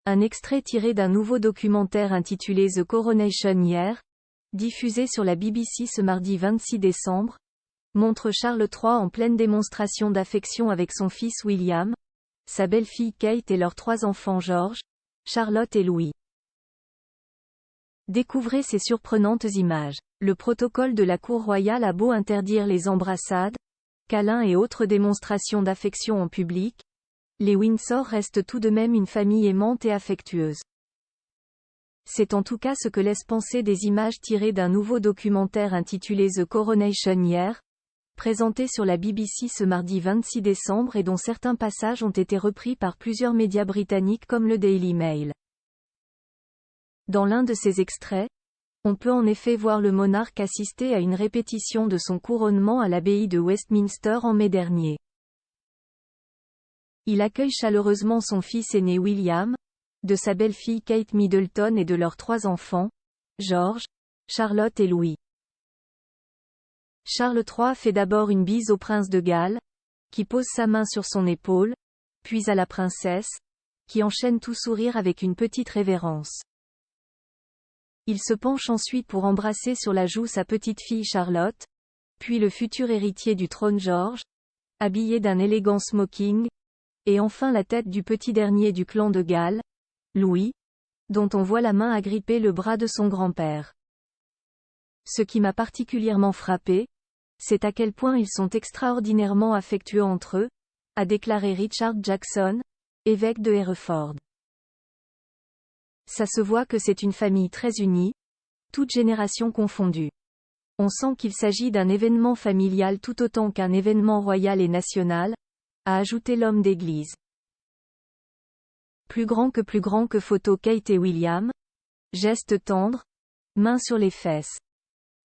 Un extrait tiré d'un nouveau documentaire intitulé The Coronation Year, diffusé sur la BBC ce mardi 26 décembre, montre Charles III en pleine démonstration d'affection avec son fils William, sa belle-fille Kate et leurs 3 enfants George, Charlotte et Louis. Découvrez ces surprenantes images. Le protocole de la cour royale a beau interdire les embrassades, câlins et autres démonstrations d'affection en public, les Windsor restent tout de même une famille aimante et affectueuse. C'est en tout cas ce que laissent penser des images tirées d'un nouveau documentaire intitulé The Coronation Year, présenté sur la BBC ce mardi 26 décembre et dont certains passages ont été repris par plusieurs médias britanniques comme le Daily Mail. Dans l'un de ces extraits, on peut en effet voir le monarque assister à une répétition de son couronnement à l'abbaye de Westminster en mai dernier. Il accueille chaleureusement son fils aîné William, de sa belle-fille Kate Middleton et de leurs 3 enfants, George, Charlotte et Louis. Charles III fait d'abord une bise au prince de Galles, qui pose sa main sur son épaule, puis à la princesse, qui enchaîne tout sourire avec une petite révérence. Il se penche ensuite pour embrasser sur la joue sa petite-fille Charlotte, puis le futur héritier du trône George, habillé d'un élégant smoking, et enfin la tête du petit dernier du clan de Galles, Louis, dont on voit la main agripper le bras de son grand-père. Ce qui m'a particulièrement frappé, c'est à quel point ils sont extraordinairement affectueux entre eux, a déclaré Richard Jackson, évêque de Hereford. Ça se voit que c'est une famille très unie, toutes générations confondues. On sent qu'il s'agit d'un événement familial tout autant qu'un événement royal et national, a ajouté l'homme d'église. Plus grand que photo Kate et William, geste tendre, main sur les fesses.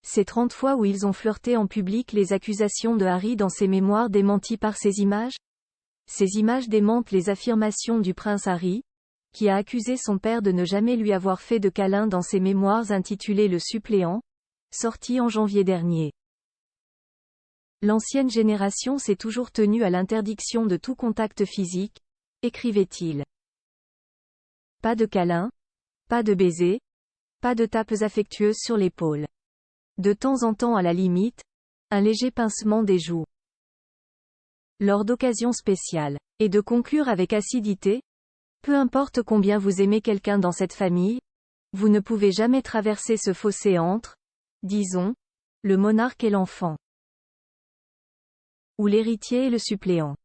Ces 30 fois où ils ont flirté en public les accusations de Harry dans ses mémoires démenties par ces images? Ces images démentent les affirmations du prince Harry, qui a accusé son père de ne jamais lui avoir fait de câlin dans ses mémoires intitulées Le Suppléant, sorties en janvier dernier. L'ancienne génération s'est toujours tenue à l'interdiction de tout contact physique, écrivait-il. Pas de câlin, pas de baiser, pas de tapes affectueuses sur l'épaule. De temps en temps à la limite, un léger pincement des joues. Lors d'occasions spéciales. Et de conclure avec acidité, peu importe combien vous aimez quelqu'un dans cette famille, vous ne pouvez jamais traverser ce fossé entre, disons, le monarque et l'enfant. Ou l'héritier et le suppléant.